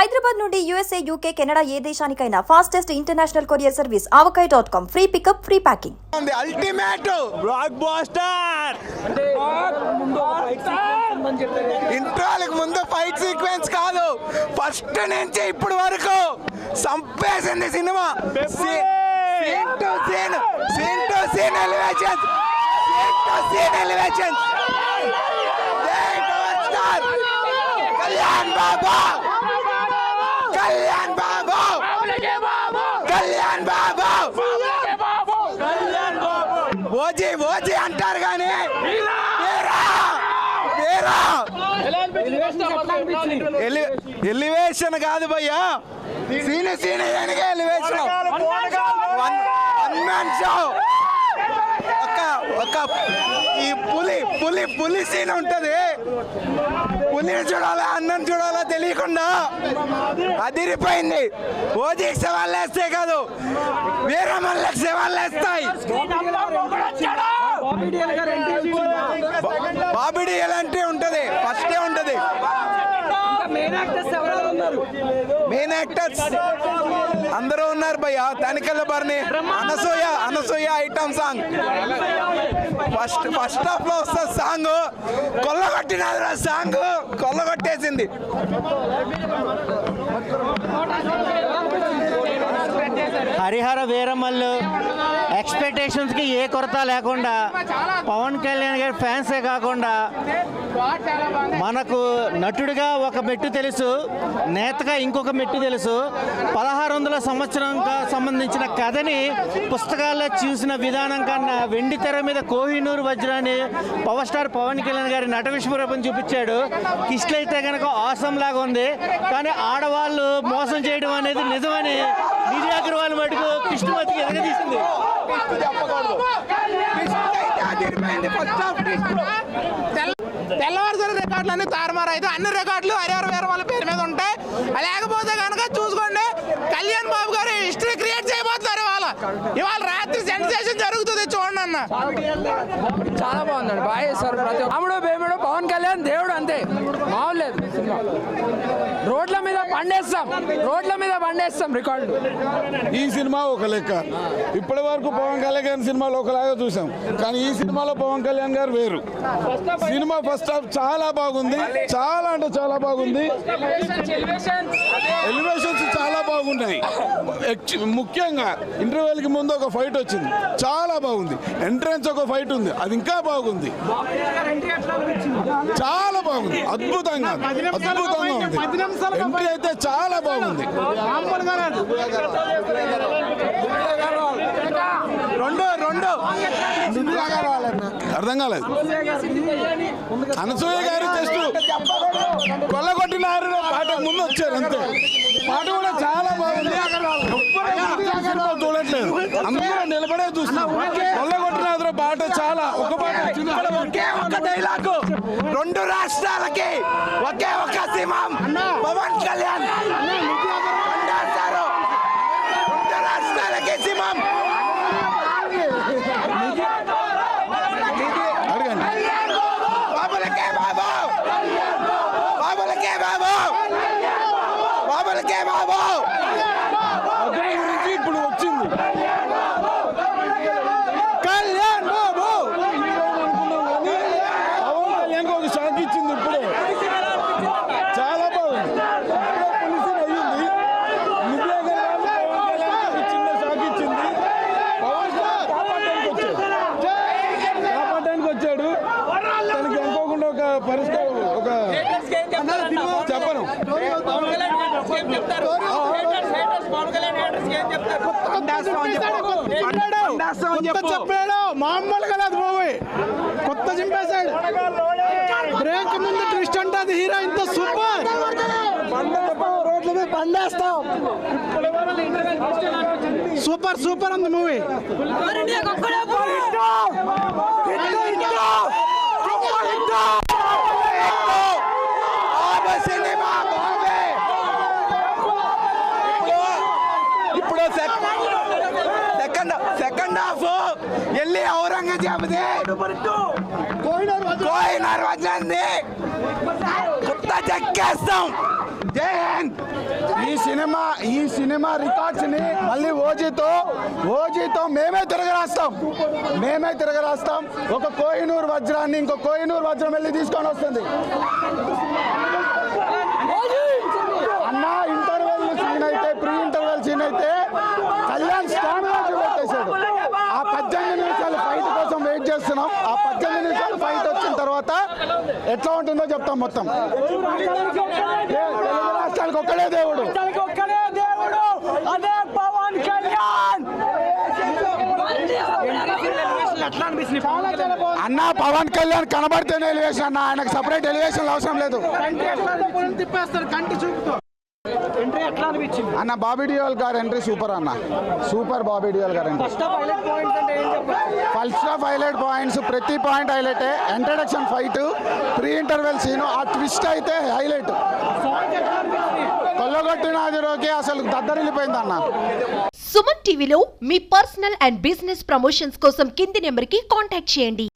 హైదరాబాద్ నుండి USA, UK, Canada ఏ దేశానికైనా fastest international courier service avocai.com. Free pickup, free packing. Ultimate blockbuster ఇంట్రోలకు ముందు ఫైట్ సీక్వెన్స్ కాదు, ఫస్ట్ నుంచి ఇప్పుడు వరకు సంపేసింది సినిమా. Scene to scene elevations, Kalyan Babu OG అంటారు కానీ ఎలివేషన్ కాదు భయ్యా, సీన్ ఎలివేషన్. ఒక ఈ పులి సీన్ ఉంటది, పులిని చూడాలా అన్నం చూడాలా తెలియకుండా అదిరిపోయింది. ఓజీకి సవాళ్ళు వేస్తే కాదు, వీరమల్లకి సవాళ్ళు వేస్తాయి. బాబిడి ఎలాంటి ఉంటది, ఫస్టే ఉంటది. మెయిన్ యాక్టర్స్ అందరూ ఉన్నారు భయ్య. Tanikella Bharani, Anasuya item song first half లో వస్తుంది. సాంగ్ కొల్లగొట్టినది, సాంగ్ కొల్లగొట్టేసింది. హరిహర వీరమల్లు ఎక్స్పెక్టేషన్స్కి ఏ కొరత లేకుండా, పవన్ కళ్యాణ్ గారి ఫ్యాన్సే కాకుండా మనకు నటుడిగా ఒక మెట్టు తెలుసు, నేతగా ఇంకొక మెట్టు తెలుసు. 1600 సంవత్సరంగా సంబంధించిన కథని పుస్తకాల్లో చూసిన విధానం కన్నా వెండి తెర మీద కోహినూరు వజ్రాన్ని పవర్ స్టార్ పవన్ కళ్యాణ్ గారి నట విశ్వరూపం చూపించాడు. కిష్లు అయితే కనుక ఆసం లాగా ఉంది, కానీ ఆడవాళ్ళు మోసం చేయడం అనేది నిజమని నిధి అగర్వాల్ మటుకు కృష్ణమతికి ఎదగదీసింది. తెల్లవారుజాము రికార్డులన్నీ తారుమారు అయితే అన్ని రికార్డులు హరిహర వీరమల్లు పేరు మీద ఉంటాయి. లేకపోతే కనుక చూసుకోండి, కళ్యాణ్ బాబు గారు హిస్టరీ క్రియేట్ చేయబోతున్నారు. ఇవాళ రాత్రి సెన్సేషన్ జరుగుతుంది, చూడండి అన్న. చాలా బాగుందండి, బాగా చేస్తారు. ప్రతి అమ్ముడు బేముడు పవన్ కళ్యాణ్ దేవుడు, అంతే, మామూలు లేదు సినిమా. రోడ్ల మీద పండేస్తాం రికార్డు. ఈ సినిమా ఒక లెక్క. ఇప్పటి వరకు పవన్ కళ్యాణ్ సినిమాలో ఒకలాగా చూసాం, కానీ ఈ సినిమాలో పవన్ కళ్యాణ్ గారు వేరు. సినిమా ఫస్ట్ హాఫ్ చాలా బాగుంది, చాలా అంటే చాలా బాగుంది. ఎలివేషన్స్ చాలా బాగున్నాయి. ముఖ్యంగా ఇంటర్వెల్ కి ముందు ఒక ఫైట్ వచ్చింది, చాలా బాగుంది. ఎంట్రన్స్ ఒక ఫైట్ ఉంది, అది ఇంకా బాగుంది, చాలా బాగుంది, అద్భుతంగా ఉంది. ఎంట్రీ అయితే చాలా బాగుంది. అర్థం కాలేదు. అనసూయ గారు జస్ట్ కొల్లగొట్టినారు పాట ముందు వచ్చారు, అంతే. పాట కూడా చాలా బాగుంది, చూడట్లేదు, అందరూ నిలబడే చూస్తున్నారు. కొల్లగొట్టినారు పాట చాలా, ఒక పాట ఒకే ఒక డైలాగు, 2 రాష్ట్రాలకి ఒకే ఒక సింహం పవన్ కళ్యాణ్. 2 రాష్ట్రాలకి సింహం. ఇప్పుడు వచ్చింది కళ్యాణ్ బాబు, పవన్ కళ్యాణ్ ఒక షాక్ ఇచ్చింది. ఇప్పుడు చాలా బాగుంది. అయ్యింది చిన్న షాక్ ఇచ్చింది. పవన్ కాపాడడానికి వచ్చాడు. తనకి అనుకోకుండా ఒక పరిష్కారం, ఒక చెప్పను చెప్పాడు, మామూలుగా లేదు మూవీ, కొత్త చింపేశాడు. బ్రేక్ ముందు ట్విస్ట్ ఉంటుంది, హీరోయిన్ తో సూపర్. రోడ్ల మీద బండేస్తాం, సూపర్ ఉంది మూవీ. ఇప్పుడు సెకండ్ హాఫ్ వెళ్ళి ఔరంగజేబుది కోహినూర్ వజ్రాన్ని కొత్త చెక్కేస్తాం. జై హింద్. సినిమా రికార్డ్స్ ని మళ్ళీ ఓజీతో మేమే తిరగరాస్తాం. ఒక కోహినూర్ వజ్రాన్ని ఇంకో కోహినూర్ వజ్రం వెళ్ళి తీసుకొని వస్తుంది. అన్న ఇంటర్వెల్ సీన్ అయితే ప్రీ ఇంటర్వెల్ సీన్ అయితే కళ్యాణ్ స్టామినా చూపెట్టేశాడు. ఆ 18 నిమిషాలు ఫైట్ కోసం వెయిట్ చేస్తున్నాం. ఆ 18 నిమిషాలు ఫైట్ వచ్చిన తర్వాత ఎట్లా ఉంటుందో చెప్తాం మొత్తం. తెలుగు రాష్ట్రాలకు ఒక్కడే దేవుడు, అదే పవన్ కళ్యాణ్. అన్న పవన్ కళ్యాణ్ కనబడితేనే ఎలివేషన్ అన్న, ఆయనకు సపరేట్ ఎలివేషన్ అవసరం లేదు అన్న. బాబీ డియోల్ గారు ఎంట్రీ సూపర్ అన్న, సూపర్. బాబీ డియోల్ గారు entry first half highlight points, ప్రతి పాయింట్ హైలైటే. Introduction fight, pre interval scene, ఆ ట్విస్ట్ అయితే హైలైట్. కొల్లగొట్టిన అదిరోకి అసలు దద్దరిల్లిపోయింది అన్న. సుమన్ టీవీలో మీ పర్సనల్ అండ్ బిజినెస్ ప్రమోషన్స్ కోసం కింది నెంబర్కి కాంటాక్ట్ చేయండి.